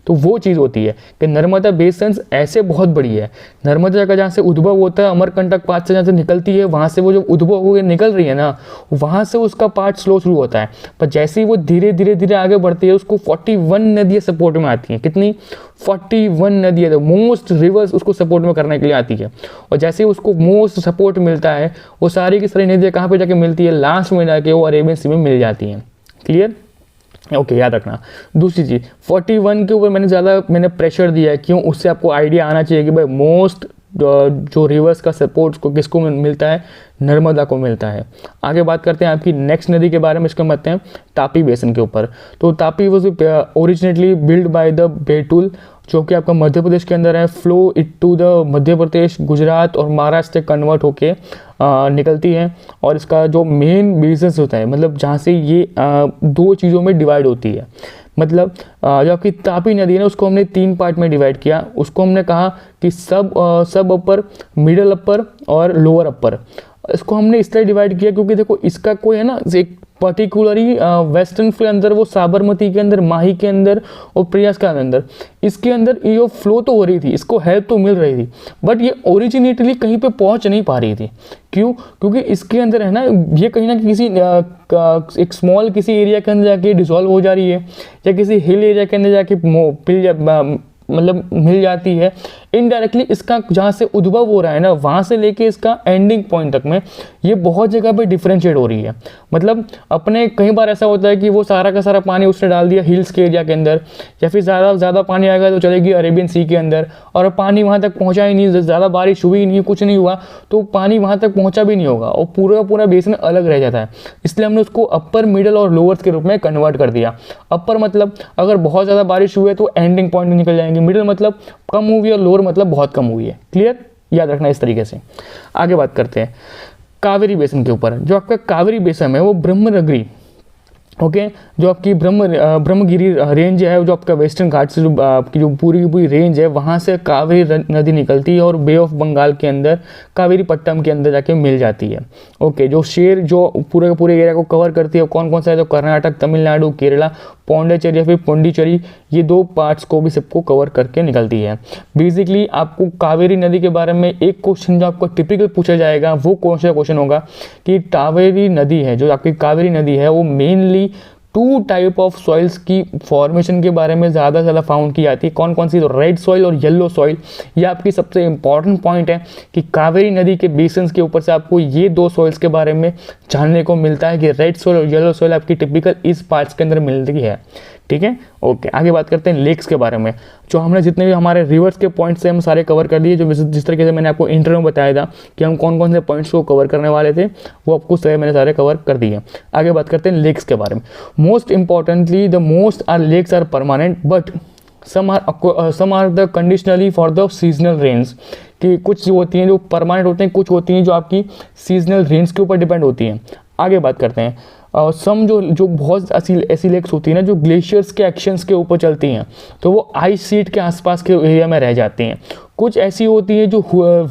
तो वो चीज़ होती है कि नर्मदा बेसिन ऐसे बहुत बड़ी है। नर्मदा का जहाँ से उद्भव होता है, अमरकंटक पार्ट से जहाँ से निकलती है, वहाँ से वो जब उद्भव होकर निकल रही है ना, वहाँ से उसका पार्ट स्लो शुरू होता है। पर जैसे ही वो धीरे धीरे आगे बढ़ती है, उसको 41 नदियाँ सपोर्ट में आती हैं। कितनी? 41 नदियाँ, मोस्ट रिवर्स उसको सपोर्ट में करने के लिए आती है। और जैसे ही उसको मोस्ट सपोर्ट मिलता है, वो सारी की सारी नदियाँ कहाँ पर जाके मिलती है? लास्ट में जाके वो अरेबियन सी में मिल जाती हैं। क्लियर? ओके, याद रखना। दूसरी चीज़ 41 के ऊपर मैंने प्रेशर दिया है, क्यों? उससे आपको आइडिया आना चाहिए कि भाई मोस्ट जो रिवर्स का सपोर्ट को किसको मिलता है? नर्मदा को मिलता है। आगे बात करते हैं आपकी नेक्स्ट नदी के बारे में, इसको कहते हैं तापी बेसिन के ऊपर। तो Tapi was originally build by the Betul, जो कि आपका मध्य प्रदेश के अंदर है। Flow it to the Madhya Pradesh, Gujarat और महाराष्ट्र से कन्वर्ट होके निकलती है। और इसका जो मेन बिजनेस होता है, मतलब जहाँ से ये दो चीज़ों में डिवाइड होती है। मतलब जो आपकी तापी नदी है ना, उसको हमने 3 पार्ट में डिवाइड किया। उसको हमने कहा कि सब अपर, मिडल अपर और लोअर अपर। इसको हमने इसलिए डिवाइड किया क्योंकि देखो इसका कोई है ना एक पर्टिकुलरली वेस्टर्न के अंदर, वो साबरमती के अंदर, माही के अंदर और प्रयास के अंदर, इसके अंदर ये फ्लो तो हो रही थी, इसको हेल्प तो मिल रही थी, बट ये ओरिजिनेटली कहीं पे पहुंच नहीं पा रही थी। क्यों? क्योंकि इसके अंदर है ना, ये कहीं ना किसी एक स्मॉल किसी एरिया के अंदर जाके डिसॉल्व हो जा रही है, या किसी हिल एरिया के अंदर जाके मतलब मिल जाती है। इनडायरेक्टली इसका जहाँ से उद्भव हो रहा है ना, वहाँ से लेके इसका एंडिंग पॉइंट तक में ये बहुत जगह पे डिफरेंशिएट हो रही है। मतलब अपने कई बार ऐसा होता है कि वो सारा का सारा पानी उसने डाल दिया हिल्स के एरिया के अंदर, या फिर ज़्यादा पानी आएगा तो चलेगी अरेबियन सी के अंदर, और पानी वहाँ तक पहुँचा ही नहीं, ज़्यादा बारिश हुई नहीं, कुछ नहीं हुआ तो पानी वहाँ तक पहुँचा भी नहीं होगा और पूरा बेसिन अलग रह जाता है। इसलिए हमने उसको अपर, मिडल और लोअर्स के रूप में कन्वर्ट कर दिया। अपर मतलब अगर बहुत ज़्यादा बारिश हुई है तो एंडिंग पॉइंट निकल जाएंगे, मिडल मतलब कम हुई है और लोअर मतलब बहुत कम हुई है। क्लियर? याद रखना इस तरीके से। आगे बात करते हैं कावेरी बेसिन के ऊपर। जो आपका कावेरी बेसिन है वो ब्रह्मगिरी, ओके, जो आपकी ब्रह्मगिरी रेंज है, जो आपका वेस्टर्न घाट से जो आपकी जो पूरी की पूरी रेंज है, वहाँ से कावेरी नदी निकलती है और बे ऑफ बंगाल के अंदर कावेरी पट्टम के अंदर जाके मिल जाती है। ओके, जो जो पूरे के पूरे एरिया को कवर करती है, कौन कौन सा है, तो कर्नाटक, तमिलनाडु, केरला, पौंडीचेरी या फिर पौंडीचेरी, ये 2 पार्ट्स को भी सबको कवर करके निकलती है। बेसिकली आपको कावेरी नदी के बारे में एक क्वेश्चन जो आपको टिपिकल पूछा जाएगा, वो कौन सा क्वेश्चन होगा कि कावेरी नदी है, जो आपकी कावेरी नदी है, वो मेनली 2 टाइप ऑफ सॉइल्स की फॉर्मेशन के बारे में ज़्यादा से ज़्यादा फाउंड की जाती है। कौन कौन सी? तो रेड सॉइल और येलो सॉइल। ये आपकी सबसे इंपॉर्टेंट पॉइंट है कि कावेरी नदी के बेसिन्स के ऊपर से आपको ये 2 सॉइल्स के बारे में जानने को मिलता है कि रेड सॉइल और येलो सॉइल आपकी टिपिकल इस पार्ट्स के अंदर मिलती है। ठीक है, ओके। आगे बात करते हैं लेक्स के बारे में। जो हमने जितने भी हमारे रिवर्स के पॉइंट्स हैं हम सारे कवर कर दिए। जो जिस तरीके से मैंने आपको इंट्रो में बताया था कि हम कौन कौन से पॉइंट्स को कवर करने वाले थे, वो आपको मैंने सारे कवर कर दिए। आगे बात करते हैं लेक्स के बारे में। Most importantly the most are lakes are permanent but some are the conditionally for the seasonal rains, कि कुछ होती हैं जो परमानेंट होते हैं, कुछ होती हैं जो आपकी सीजनल रेन्स के ऊपर डिपेंड होती हैं। आगे बात करते हैं सम जो बहुत ऐसी लेक्स होती हैं ना जो ग्लेशियर्स के एक्शंस के ऊपर चलती हैं, तो वो आइस शीट के आसपास के एरिया में रह जाती हैं। कुछ ऐसी होती है जो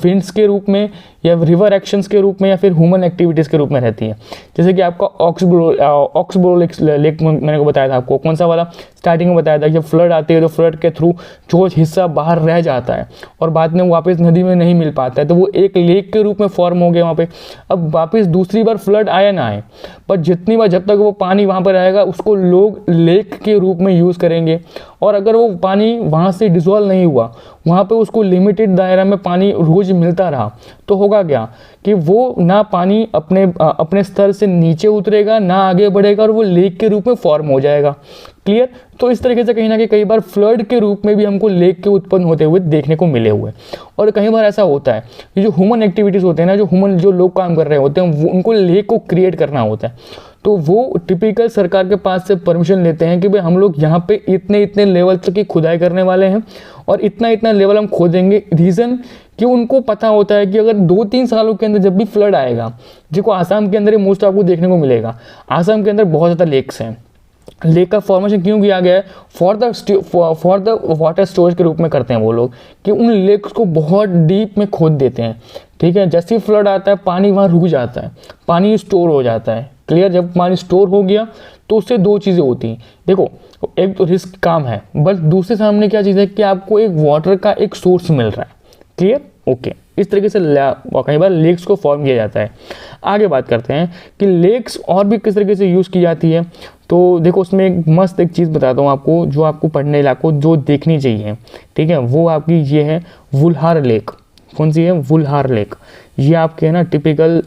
विंड्स के रूप में या रिवर एक्शंस के रूप में या फिर ह्यूमन एक्टिविटीज़ के रूप में रहती है। जैसे कि आपका ऑक्सबोरो लेक मैंने को बताया था आपको, कौन सा वाला, स्टार्टिंग में बताया था कि जब फ्लड आती है तो फ्लड के थ्रू जो हिस्सा बाहर रह जाता है और बाद में वापस नदी में नहीं मिल पाता है, तो वो एक लेक के रूप में फॉर्म हो गया वहाँ पे। अब वापस दूसरी बार फ्लड आया ना आए, पर जितनी बार जब तक वो पानी वहाँ पर रहेगा उसको लोग लेक के रूप में यूज़ करेंगे। और अगर वो पानी वहाँ से डिसॉल्व नहीं हुआ, वहाँ पे उसको लिमिटेड दायरा में पानी रोज़ मिलता रहा, तो होगा क्या कि वो ना पानी अपने स्तर से नीचे उतरेगा, ना आगे बढ़ेगा और वो लेक के रूप में फॉर्म हो जाएगा। क्लियर? तो इस तरीके से कहीं ना कई बार फ्लड के रूप में भी हमको लेक के उत्पन्न होते हुए देखने को मिले हुए। और कई बार ऐसा होता है कि जो ह्यूमन एक्टिविटीज़ होते हैं ना, जो लोग काम कर रहे होते हैं, वो उनको लेक को क्रिएट करना होता है, तो वो टिपिकल सरकार के पास से परमिशन लेते हैं कि भाई हम लोग यहाँ पे इतने लेवल तक की खुदाई करने वाले हैं और इतना लेवल हम खोदेंगे। रीज़न कि उनको पता होता है कि अगर 2-3 सालों के अंदर जब भी फ्लड आएगा, जिसको आसाम के अंदर ही मोस्ट आपको देखने को मिलेगा, आसाम के अंदर बहुत ज़्यादा लेक्स हैं। लेक का फॉर्मेशन क्यों किया गया है? फॉर द वाटर स्टोरेज के रूप में करते हैं वो लोग, कि उन लेक्स को बहुत डीप में खोद देते हैं। ठीक है, जैसे ही फ्लड आता है पानी वहाँ रुक जाता है, पानी स्टोर हो जाता है। क्लियर? जब पानी स्टोर हो गया तो उससे 2 चीज़ें होती हैं। देखो, एक तो रिस्क काम है, बट दूसरे सामने क्या चीज़ है कि आपको एक वाटर का एक सोर्स मिल रहा है। क्लियर? ओके। इस तरीके से कई बार लेक्स को फॉर्म किया जाता है। आगे बात करते हैं कि लेक्स और भी किस तरीके से यूज़ की जाती है। तो देखो, उसमें एक मस्त एक चीज़ बताता हूँ आपको, जो आपको पढ़ने लायक जो देखनी चाहिए। ठीक है, वो आपकी ये है वुल्हार लेक। कौन सी है? वुल्हार लेक। ये आपके है ना टिपिकल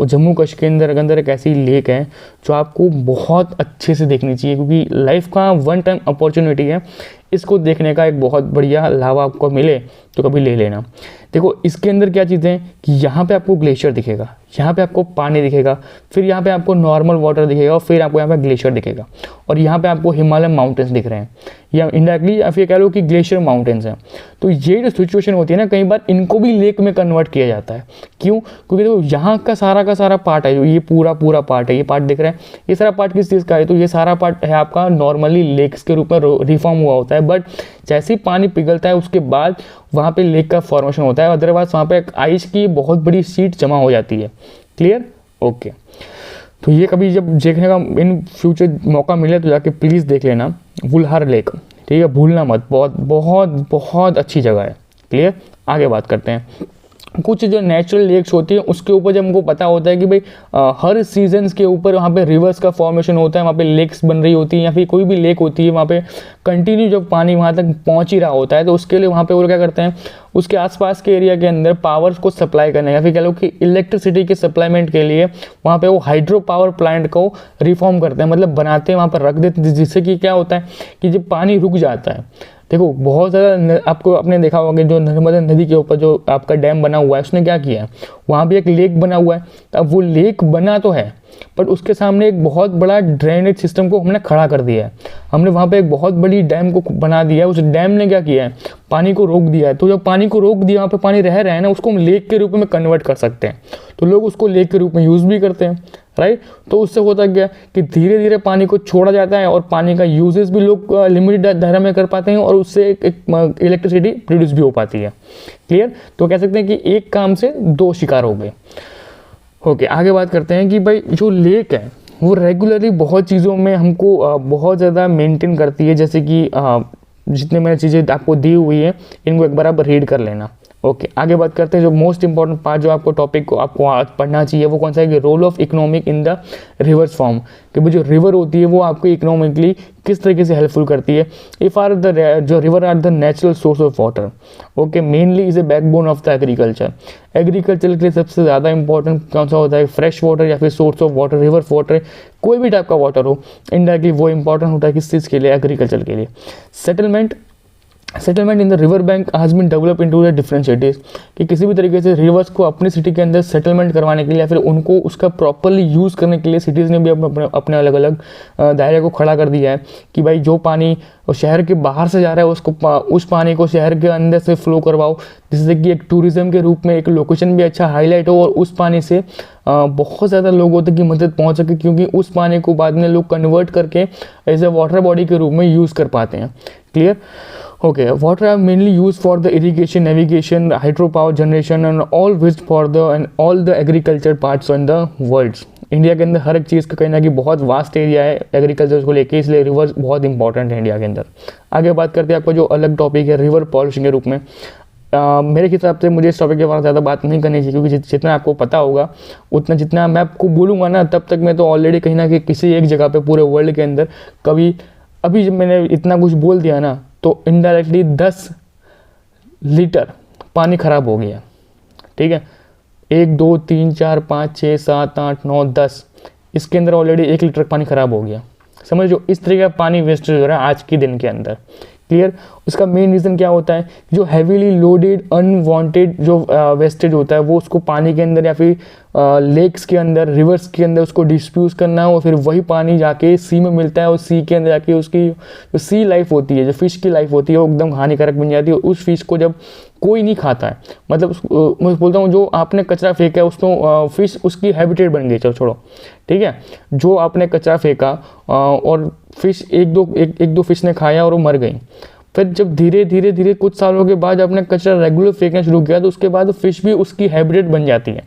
जम्मू कश्मीर के अंदर एक ऐसी लेक है जो आपको बहुत अच्छे से देखनी चाहिए, क्योंकि लाइफ का वन टाइम अपॉर्चुनिटी है। इसको देखने का एक बहुत बढ़िया लाभ आपको मिले तो कभी ले लेना। देखो, इसके अंदर क्या चीज़ें हैं कि यहाँ पे आपको ग्लेशियर दिखेगा, यहाँ पे आपको पानी दिखेगा, फिर यहाँ पे आपको नॉर्मल वाटर दिखेगा और फिर आपको यहाँ पे ग्लेशियर दिखेगा, और यहाँ पे आपको हिमालय माउंटेन्स दिख रहे हैं, या इनडायरेक्टली आप ये कह लो कि ग्लेशियर माउंटेन्स हैं। तो ये जो सिचुएशन होती है ना, कई बार इनको भी लेक में कन्वर्ट किया जाता है। क्यों? क्योंकि देखो यहाँ का का सारा पार्ट है, जो ये पूरा पार्ट है, ये पार्ट दिख रहा है, ये सारा पार्ट किस चीज़ का है, तो ये सारा पार्ट है आपका नॉर्मली लेक्स के रूप में रिफॉर्म हुआ होता है, बट जैसे ही पानी पिघलता है उसके बाद वहाँ पे लेक का फॉर्मेशन होता है, अदरवाइज वहाँ पे आइस की बहुत बड़ी शीट जमा हो जाती है। क्लियर? ओके। तो ये कभी जब देखने का इन फ्यूचर मौका मिले तो जाके प्लीज़ देख लेना वुल्हार लेक, ठीक है, भूलना मत, बहुत बहुत बहुत अच्छी जगह है। क्लियर? आगे बात करते हैं। कुछ जो नेचुरल लेक्स होती है उसके ऊपर जब हमको पता होता है कि भाई हर सीजन्स के ऊपर वहाँ पे रिवर्स का फॉर्मेशन होता है, वहाँ पे लेक्स बन रही होती है, या फिर कोई भी लेक होती है वहाँ पे कंटिन्यू जब पानी वहाँ तक पहुँच ही रहा होता है, तो उसके लिए वहाँ पे वो क्या करते हैं, उसके आसपास के एरिया के अंदर पावर्स को सप्लाई करने या फिर कह लो कि इलेक्ट्रिसिटी के सप्लाईमेंट के लिए वहाँ पे वो हाइड्रो पावर प्लांट को रिफॉर्म करते हैं, मतलब बनाते हैं, वहाँ पर रख देते हैं, जिससे कि क्या होता है कि जब पानी रुक जाता है, देखो बहुत ज़्यादा आपको आपने देखा होगा जो नर्मदा नदी के ऊपर जो आपका डैम बना हुआ है उसने क्या किया है, वहाँ भी एक लेक बना हुआ है। अब वो लेक बना तो है बट उसके सामने एक बहुत बड़ा ड्रेनेज सिस्टम को हमने खड़ा कर दिया है, हमने वहाँ पे एक बहुत बड़ी डैम को बना दिया है, उस डैम ने क्या किया है, पानी को रोक दिया है। तो जब पानी को रोक दिया, वहाँ पे पानी रह रहा है ना, उसको हम लेक के रूप में कन्वर्ट कर सकते हैं, तो लोग उसको लेक के रूप में यूज़ भी करते हैं, राइट। तो उससे होता क्या कि धीरे धीरे पानी को छोड़ा जाता है और पानी का यूजेस भी लोग लिमिटेड दायरा में कर पाते हैं और उससे एक इलेक्ट्रिसिटी प्रोड्यूस भी हो पाती है। क्लियर? तो कह सकते हैं कि एक काम से दो शिकार हो गए। ओके, आगे बात करते हैं कि भाई जो लेक है वो रेगुलरली बहुत चीज़ों में हमको बहुत ज़्यादा मेंटेन करती है, जैसे कि जितने मैंने चीज़ें आपको दी हुई है इनको एक बार आप रीड कर लेना। ओके, आगे बात करते हैं जो मोस्ट इंपॉर्टेंट पार्ट जो आपको टॉपिक को आपको आज पढ़ना चाहिए वो कौन सा है कि role of economic in the rivers form, कि भाई जो रिवर होती है वो आपको इकोनॉमिकली किस तरीके से हेल्पफुल करती है। इफ़ आर द जो river are the natural source of water, okay, mainly is a backbone of the agriculture. Agriculture के लिए सबसे ज़्यादा इंपॉर्टेंट कौन सा होता है, फ्रेश वाटर या फिर source of water, river water, कोई भी टाइप का वाटर हो, इनडायरेक्टली वो इंपॉर्टेंट होता है किस चीज़ के लिए, एग्रीकल्चर के लिए। Settlement in the river bank has been develop into the different cities, कि किसी भी तरीके से रिवर्स को अपनी सिटी के अंदर सेटलमेंट करवाने के लिए या फिर उनको उसका प्रॉपरली यूज़ करने के लिए सिटीज़ ने भी अपने अलग अलग दायरे को खड़ा कर दिया है कि भाई जो पानी शहर के बाहर से जा रहा है उसको उस पानी को शहर के अंदर से फ्लो करवाओ, जिससे कि एक टूरिज़्म के रूप में एक लोकेशन भी अच्छा हाईलाइट हो और उस पानी से बहुत ज़्यादा लोगों तक की मदद पहुंच सके, क्योंकि उस पानी को बाद में लोग कन्वर्ट करके एज ए वाटर बॉडी के रूप में यूज़ कर पाते हैं। Clear? Okay, water are mainly use for the irrigation, navigation, hydro power generation and all which for the and all the agriculture parts in the world. India के अंदर हर एक चीज़ का कहीं ना कहीं बहुत वास्ट एरिया है एग्रीकल्चर को लेके, इसलिए रिवर्स बहुत इंपॉर्टेंट है इंडिया के अंदर। आगे बात करते हैं आपका जो अलग टॉपिक है रिवर पॉल्यूशन के रूप में। मेरे हिसाब से मुझे इस टॉपिक के बारे में ज़्यादा बात नहीं करनी चाहिए, क्योंकि जितना आपको पता होगा उतना जितना मैं आपको बोलूँगा ना तब तक मैं तो ऑलरेडी कहीं ना कहीं किसी एक जगह पे पूरे वर्ल्ड के अंदर कभी अभी जब मैंने इतना कुछ बोल दिया ना तो इनडायरेक्टली 10 लीटर पानी ख़राब हो गया। ठीक है, 1 2 3 4 5 6 7 8 9 10, इसके अंदर ऑलरेडी 1 लीटर पानी ख़राब हो गया। समझ लो इस तरीके का पानी वेस्टेज हो रहा है आज के दिन के अंदर। क्लियर? उसका मेन रीज़न क्या होता है, जो हैवीली लोडेड अनवांटेड जो वेस्टेज होता है वो उसको पानी के अंदर या फिर लेक्स के अंदर, रिवर्स के अंदर उसको डिस्प्यूज करना है और फिर वही पानी जाके सी में मिलता है और सी के अंदर जाके उसकी जो सी लाइफ होती है, जो फिश की लाइफ होती है वो एकदम हानिकारक बन जाती है। उस फिश को जब कोई नहीं खाता है, मतलब मैं बोलता हूँ जो आपने कचरा फेंका है उसको फिश उसकी हैबिटेट बन गई, चलो छोड़ो, ठीक है, जो आपने कचरा फेंका और फिश एक दो फिश ने खाया और वो मर गई। फिर जब धीरे धीरे कुछ सालों के बाद आपने कचरा रेगुलर फेंकना शुरू किया तो उसके बाद फिश भी उसकी हैबिटेट बन जाती है।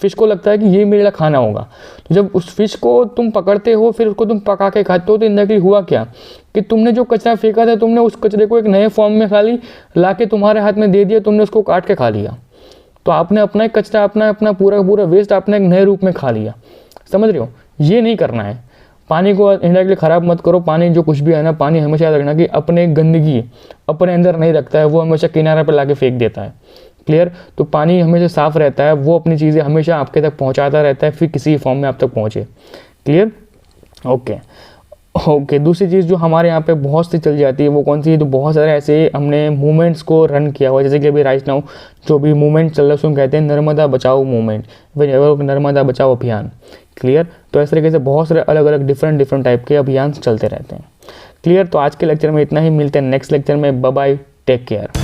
फिश को लगता है कि ये मेरे लिए खाना होगा, तो जब उस फिश को तुम पकड़ते हो फिर उसको तुम पका के खाते हो, तो इनडायरेक्टली हुआ क्या कि तुमने जो कचरा फेंका था तुमने उस कचरे को एक नए फॉर्म में खाली ला के तुम्हारे हाथ में दे दिया, तुमने उसको काट के खा लिया। तो आपने अपना एक कचरा अपना पूरा वेस्ट आपने एक नए रूप में खा लिया। समझ रहे हो? ये नहीं करना है। पानी को इनडायरेक्टली ख़राब मत करो। पानी जो कुछ भी है ना, पानी हमेशा याद रखना कि अपने गंदगी अपने अंदर नहीं रखता है, वो हमेशा किनारे पर लाके फेंक देता है। क्लियर? तो पानी हमेशा साफ़ रहता है, वो अपनी चीज़ें हमेशा आपके तक पहुंचाता रहता है, फिर किसी फॉर्म में आप तक पहुंचे। क्लियर? ओके। दूसरी चीज़ जो हमारे यहाँ पे बहुत सी चल जाती है वो कौन सी है, तो बहुत सारे ऐसे हमने मूवमेंट्स को रन किया हुआ है, जैसे कि अभी राइट नाउ जो भी मूवमेंट चल रहा है उसको कहते हैं नर्मदा बचाओ मूवमेंट, नर्मदा बचाओ अभियान। क्लियर? तो इस तरीके से बहुत सारे अलग अलग डिफरेंट टाइप के अभियान चलते रहते हैं। क्लियर? तो आज के लेक्चर में इतना ही, मिलते हैं नेक्स्ट लेक्चर में। Bye bye, take care.